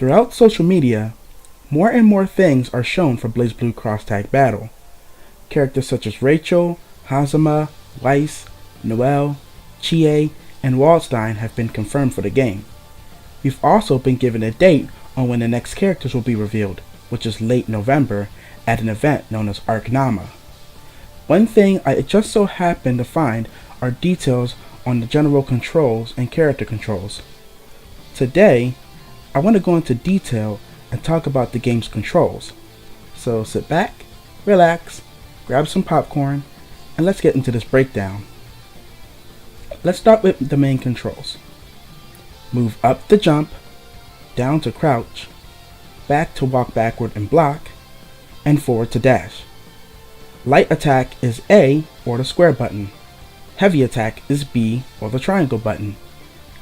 Throughout social media, more and more things are shown for Blazblue Cross Tag Battle. Characters such as Rachel, Hazama, Weiss, Noelle, Chie, and Waldstein have been confirmed for the game. We've also been given a date on when the next characters will be revealed, which is late November at an event known as RWBY. One thing I just so happened to find are details on the general controls and character controls. Today, I want to go into detail and talk about the game's controls. So sit back, relax, grab some popcorn, and let's get into this breakdown. Let's start with the main controls. Move up to jump, down to crouch, back to walk backward and block, and forward to dash. Light attack is A or the square button. Heavy attack is B or the triangle button.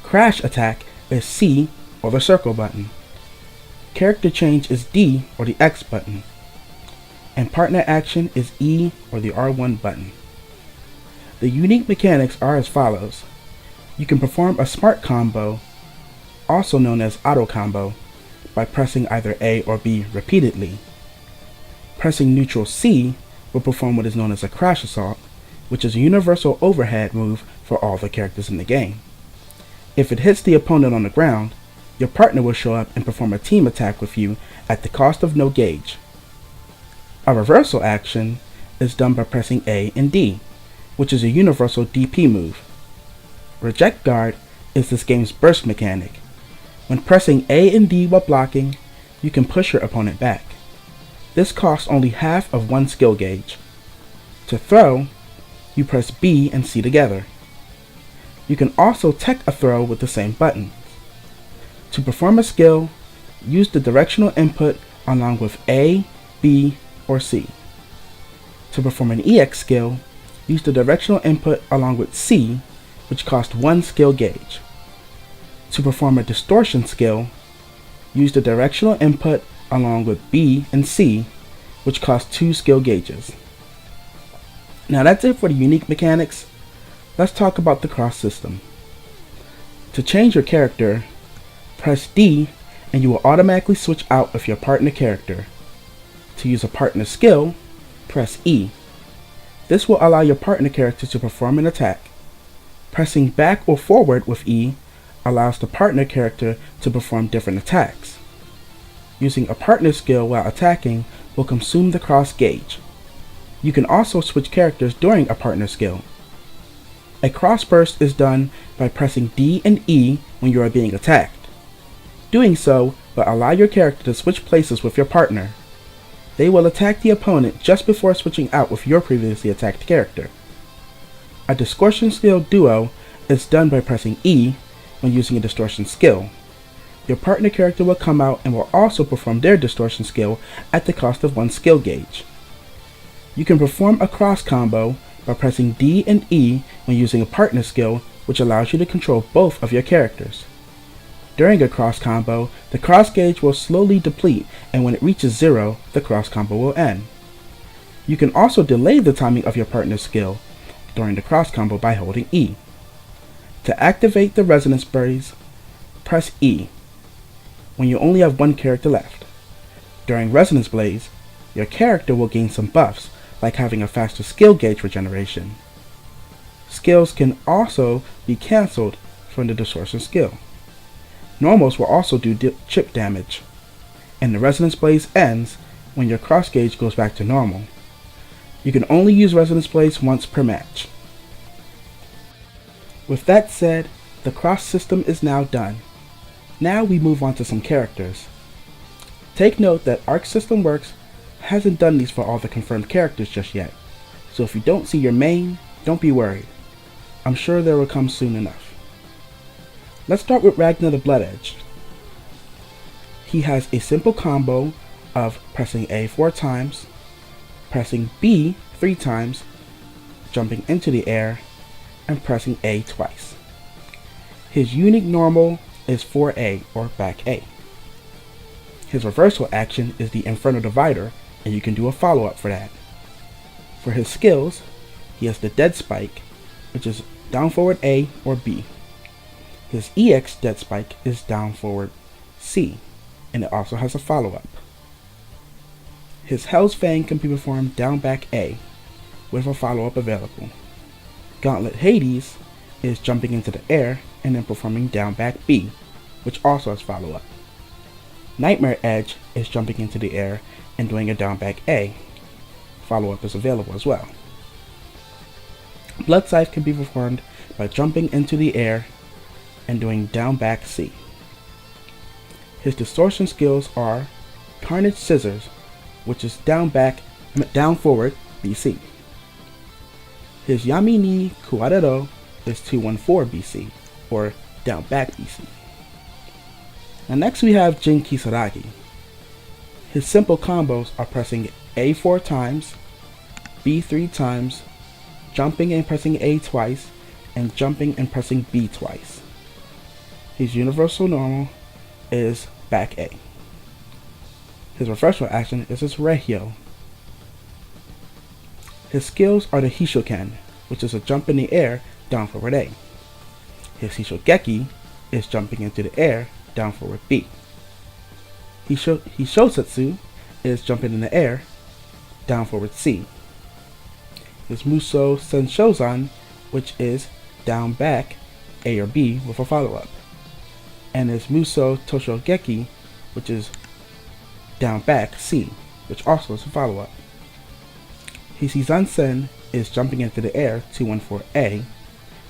Crash attack is C or the circle button. Character change is D or the X button. And partner action is E or the R1 button. The unique mechanics are as follows. You can perform a smart combo, also known as auto combo, by pressing either A or B repeatedly. Pressing neutral C will perform what is known as a crash assault, which is a universal overhead move for all the characters in the game. If it hits the opponent on the ground, your partner will show up and perform a team attack with you at the cost of no gauge. A reversal action is done by pressing A and D, which is a universal DP move. Reject guard is this game's burst mechanic. When pressing A and D while blocking, you can push your opponent back. This costs only half of one skill gauge. To throw, you press B and C together. You can also tech a throw with the same button. To perform a skill, use the directional input along with A, B, or C. To perform an EX skill, use the directional input along with C, which costs one skill gauge. To perform a distortion skill, use the directional input along with B and C, which cost 2 skill gauges. Now that's it for the unique mechanics. Let's talk about the cross system. To change your character, press D and you will automatically switch out with your partner character. To use a partner skill, press E. This will allow your partner character to perform an attack. Pressing back or forward with E allows the partner character to perform different attacks. Using a partner skill while attacking will consume the cross gauge. You can also switch characters during a partner skill. A cross burst is done by pressing D and E when you are being attacked. Doing so will allow your character to switch places with your partner. They will attack the opponent just before switching out with your previously attacked character. A distortion skill duo is done by pressing E when using a distortion skill. Your partner character will come out and will also perform their distortion skill at the cost of one skill gauge. You can perform a cross combo by pressing D and E when using a partner skill, which allows you to control both of your characters. During a cross combo, the cross gauge will slowly deplete, and when it reaches 0, the cross combo will end. You can also delay the timing of your partner's skill during the cross combo by holding E. To activate the resonance blaze, press E when you only have one character left. During resonance blaze, your character will gain some buffs, like having a faster skill gauge regeneration. Skills can also be cancelled from the distortion skill. Normals will also do chip damage, and the resonance blaze ends when your cross gauge goes back to normal. You can only use resonance blaze once per match. With that said, the cross system is now done. Now we move on to some characters. Take note that Arc System Works hasn't done these for all the confirmed characters just yet, so if you don't see your main, don't be worried. I'm sure they will come soon enough. Let's start with Ragnar the Blood Edge. He has a simple combo of pressing A 4 times, pressing B 3 times, jumping into the air, and pressing A twice. His unique normal is 4A or back A. His reversal action is the Inferno Divider, and you can do a follow-up for that. For his skills, he has the Dead Spike, which is down forward A or B. His EX Dead Spike is down forward C. and it also has a follow-up. His Hell's Fang can be performed down back A, with a follow-up available. Gauntlet Hades is jumping into the air and then performing down back B, which also has follow-up. Nightmare Edge is jumping into the air and doing a down back A. Follow-up is available as well. Blood Scythe can be performed by jumping into the air and doing down back C. His distortion skills are Carnage Scissors, which is down forward BC. His Yami ni Kuarero is 214 BC, or down back BC. Now next we have Jin Kisaragi. His simple combos are pressing A 4 times, B 3 times, jumping and pressing A twice, and jumping and pressing B twice. His universal normal is back A. His reversal action is his Regio. His skills are the Hishoken, which is a jump in the air down forward A. His Hishogeki is jumping into the air down forward B. Hishosetsu is jumping in the air down forward C. His Muso Senshozan, which is down back A or B with a follow-up. And his Muso Toshogeki, which is down back C, which also is a follow-up. His Hizansen is jumping into the air 214A.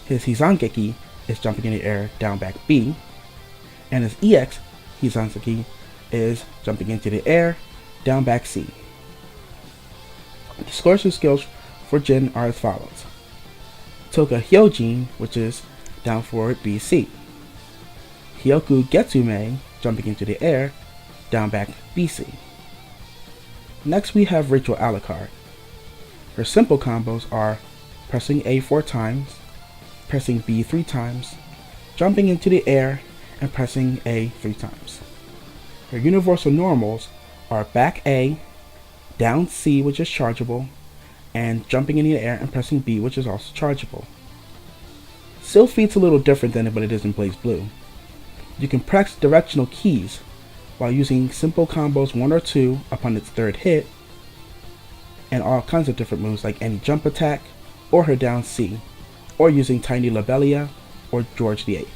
His Hizangeki is jumping in the air down back B. And his EX Hizanzeki is jumping into the air down back C. The distortion skills for Jin are as follows. Toka Hyojin, which is down forward BC. Hyoku Getsume, jumping into the air, down back BC. Next we have Rachel Alucard. Her simple combos are pressing A 4 times, pressing B 3 times, jumping into the air, and pressing A 3 times. Her universal normals are back A, down C, which is chargeable, and jumping in the air and pressing B, which is also chargeable. Sylpheet's a little different than what it is in BlazBlue. You can press directional keys while using simple combos 1 or 2 upon its third hit, and all kinds of different moves like any jump attack, or her down C, or using Tiny Lobelia or George VIII.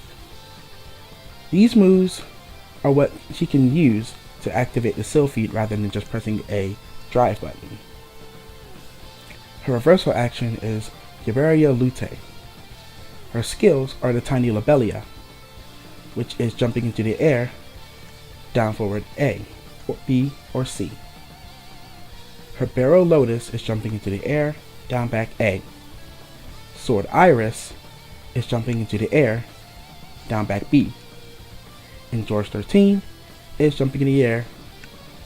These moves are what she can use to activate the Sylpheet rather than just pressing a drive button. Her reversal action is Giberia Lute. Her skills are the Tiny Lobelia, which is jumping into the air, down forward A, or B, or C. Her Barrow Lotus is jumping into the air, down back A. Sword Iris is jumping into the air, down back B. And George 13 is jumping in the air,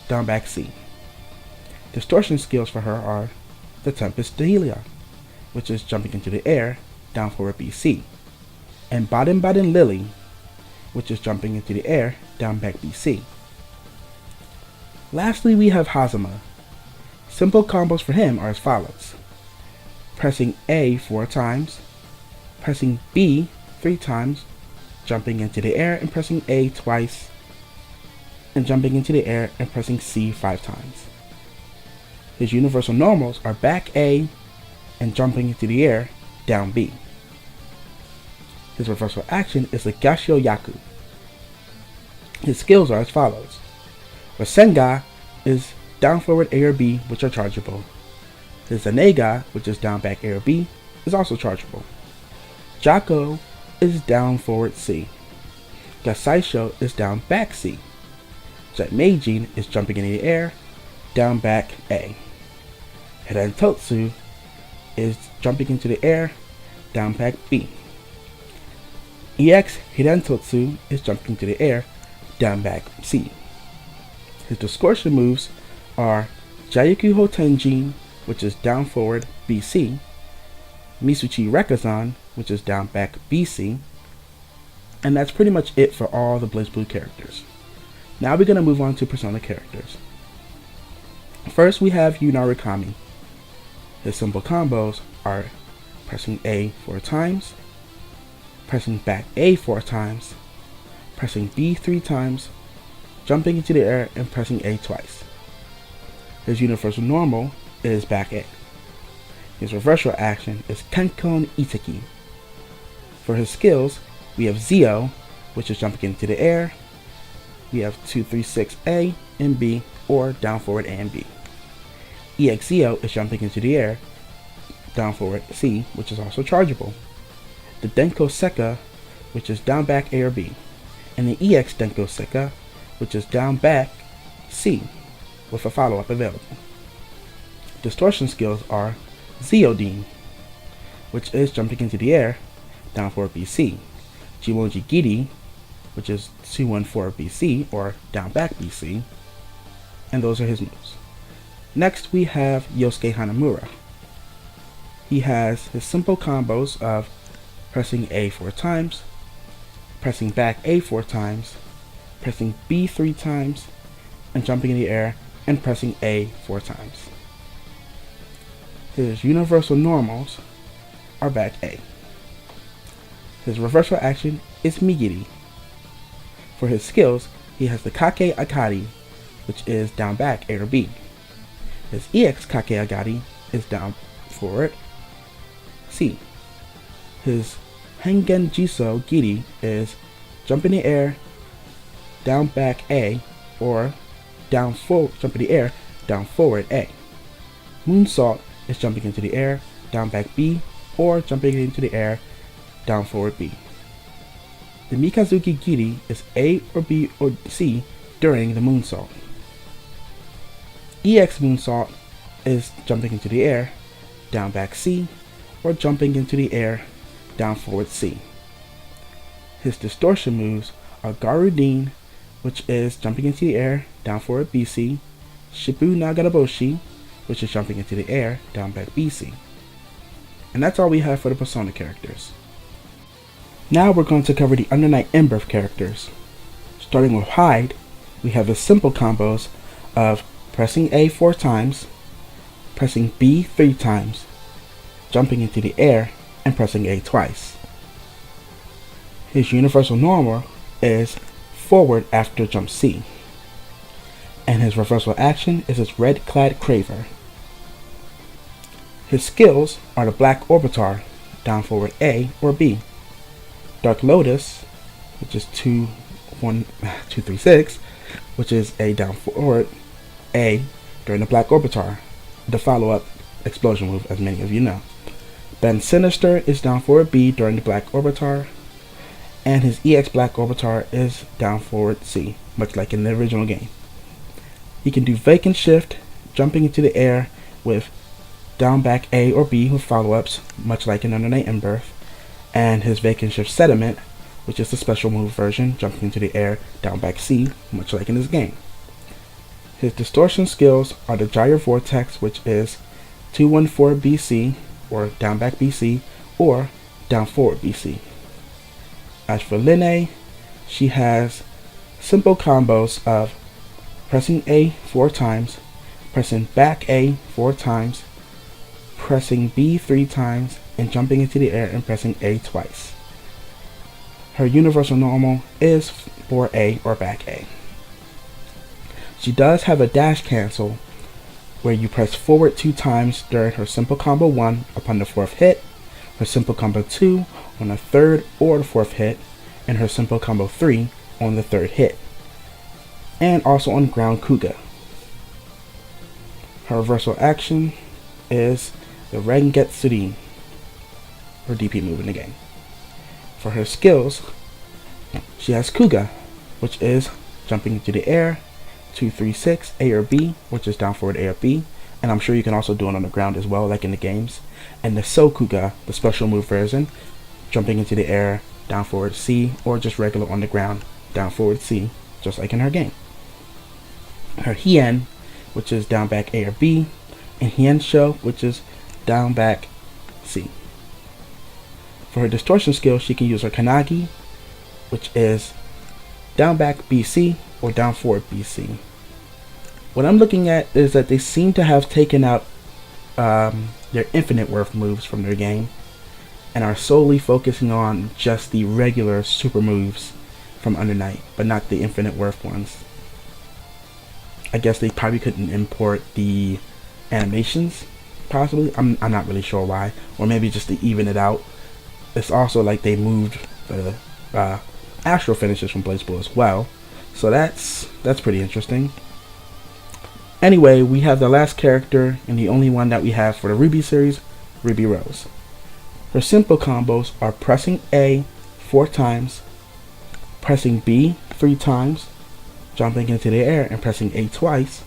down back C. Distortion skills for her are the Tempest Delia, which is jumping into the air, down forward BC. And Baden Baden Lily, which is jumping into the air, down back BC. Lastly, we have Hazama. Simple combos for him are as follows. Pressing A 4 times, pressing B 3 times, jumping into the air and pressing A twice, and jumping into the air and pressing C 5 times. His universal normals are back A and jumping into the air, down B. His reversal action is the Gashio Yaku. His skills are as follows. Rasenga is down forward A or B, which are chargeable. His Zanega, which is down back A or B, is also chargeable. Jako is down forward C. Gasaisho is down back C. Jet Meijin is jumping in the air, down back A. Hirentotsu is jumping into the air, down back B. EX Hirentotsu is jumping into the air, down back C. His distortion moves are Jayuku Hotenjin, which is down forward BC, Misuchi Rekazan, which is down back BC, and that's pretty much it for all the BlazBlue characters. Now we're going to move on to Persona characters. First we have Yu Narukami. His simple combos are pressing A 4 times, pressing back A 4 times, pressing B 3 times, jumping into the air and pressing A twice. His universal normal is back A. His reversal action is Kenkon Iteki. For his skills, we have Zio, which is jumping into the air. We have 236 A and B, or down forward A and B. EX Zio is jumping into the air, down forward C, which is also chargeable. The Denko Seka, which is down back A or B. And the EX Denko Seka, which is down back C, with a follow-up available. Distortion skills are Ziodine, which is jumping into the air, down forward BC. Jimonji Giri, which is 214 BC, or down back BC. And those are his moves. Next we have Yosuke Hanamura. He has his simple combos of pressing A 4 times, pressing back A 4 times, pressing B 3 times, and jumping in the air and pressing A 4 times. His universal normals are back A. His reversal action is Migiri. For his skills, he has the Kake Akari, which is down back A or B. His EX Kake Agari is down forward C. His Hengen Jiso Giri is jump in the air, down back A, or jump in the air, down forward A. Moonsault is jumping into the air, down back B, or jumping into the air, down forward B. The Mikazuki Giri is A or B or C during the moonsault. EX Moonsault is jumping into the air, down back C, or jumping into the air, down forward C. His distortion moves are Garudin, which is jumping into the air, down forward BC, Shibu Nagaraboshi, which is jumping into the air, down back BC. And that's all we have for the Persona characters. Now we're going to cover the Under Night In-Birth characters. Starting with Hyde, we have his simple combos of pressing A 4 times, pressing B 3 times, jumping into the air, and pressing A twice. His universal normal is forward after jump C. And his reversal action is his red clad Craver. His skills are the Black Orbitar, down forward A or B. Dark Lotus, which is 236, which is a down forward A during the Black Orbitar, the follow-up explosion move, as many of you know. Ben Sinister is down forward B during the Black Orbitar, and his EX Black Orbitar is down forward C, much like in the original game. He can do Vacant Shift, jumping into the air with down back A or B with follow-ups, much like in Under Night In-Birth, and his Vacant Shift Sediment, which is the special move version, jumping into the air, down back C, much like in this game. His distortion skills are the Gyre Vortex, which is 214 BC, or down back BC, or down forward BC. As for Linne, she has simple combos of pressing A 4 times, pressing back A 4 times, pressing B 3 times, and jumping into the air and pressing A twice. Her universal normal is for A or back A. She does have a dash cancel where you press forward 2 times during her simple combo 1 upon the 4th hit, her simple combo 2 on the 3rd or the 4th hit, and her simple combo 3 on the 3rd hit, and also on ground Kuga. Her reversal action is the Rengetsuri, her DP move in the game. For her skills, she has Kuga, which is jumping into the air, 236 A or B, which is down forward A or B, and I'm sure you can also do it on the ground as well, like in the games. And the Sokuga, the special move version, jumping into the air, down forward C, or just regular on the ground, down forward C, just like in her game. Her Hien, which is down back A or B, and Hiensho, which is down back C. For her distortion skill, she can use her Kanagi, which is down back BC or down forward BC. What I'm looking at is that they seem to have taken out their infinite worth moves from their game and are solely focusing on just the regular super moves from Under Night, but not the infinite worth ones. I guess they probably couldn't import the animations, possibly. I'm not really sure why, or maybe just to even it out. It's also like they moved the astral finishes from Blazblue as well, so that's pretty interesting. Anyway, we have the last character and the only one that we have for the RWBY series, Ruby Rose. Her simple combos are pressing A 4 times, pressing B 3 times, jumping into the air and pressing A twice,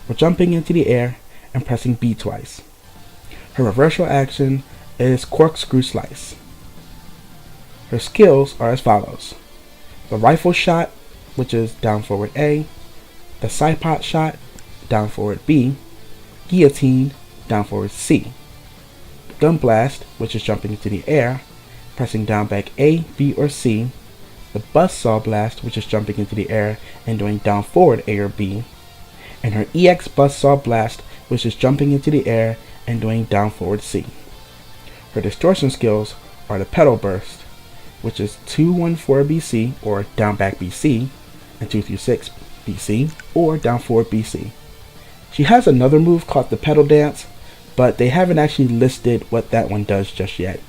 or jumping into the air and pressing B twice. Her reversal action is corkscrew slice. Her skills are as follows: the rifle shot, which is down forward A, the side pot shot, down forward B, guillotine, down forward C, gun blast, which is jumping into the air, pressing down back A, B, or C, the buzzsaw blast, which is jumping into the air and doing down forward A or B, and her EX buzzsaw blast, which is jumping into the air and doing down forward C. Her distortion skills are the pedal burst, which is 214 BC or down back BC, and 236 BC or down forward BC. She has another move called the pedal dance, but they haven't actually listed what that one does just yet.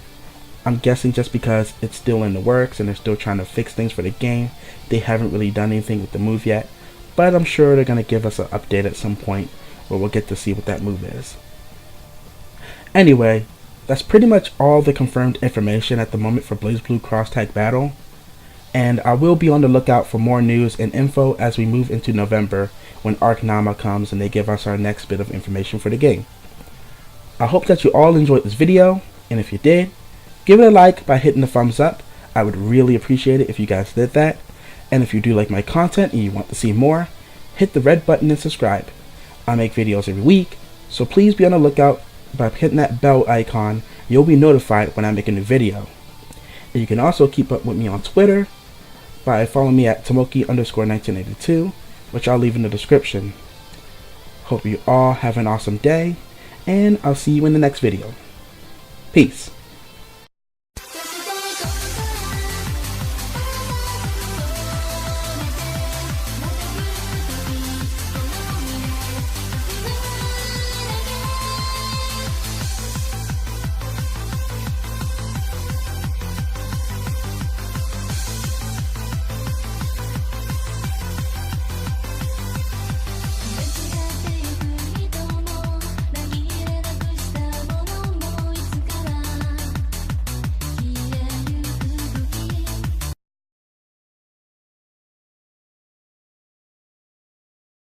I'm guessing just because it's still in the works and they're still trying to fix things for the game, they haven't really done anything with the move yet, but I'm sure they're going to give us an update at some point where we'll get to see what that move is. Anyway, that's pretty much all the confirmed information at the moment for Blazblue Cross Tag Battle, and I will be on the lookout for more news and info as we move into November when Arcnama comes and they give us our next bit of information for the game. I hope that you all enjoyed this video, and if you did, give it a like by hitting the thumbs up. I would really appreciate it if you guys did that. And if you do like my content and you want to see more, hit the red button and subscribe. I make videos every week, so please be on the lookout by hitting that bell icon. You'll be notified when I make a new video. And you can also keep up with me on Twitter by following me at Tomoki_1982, which I'll leave in the description. Hope you all have an awesome day, and I'll see you in the next video. Peace.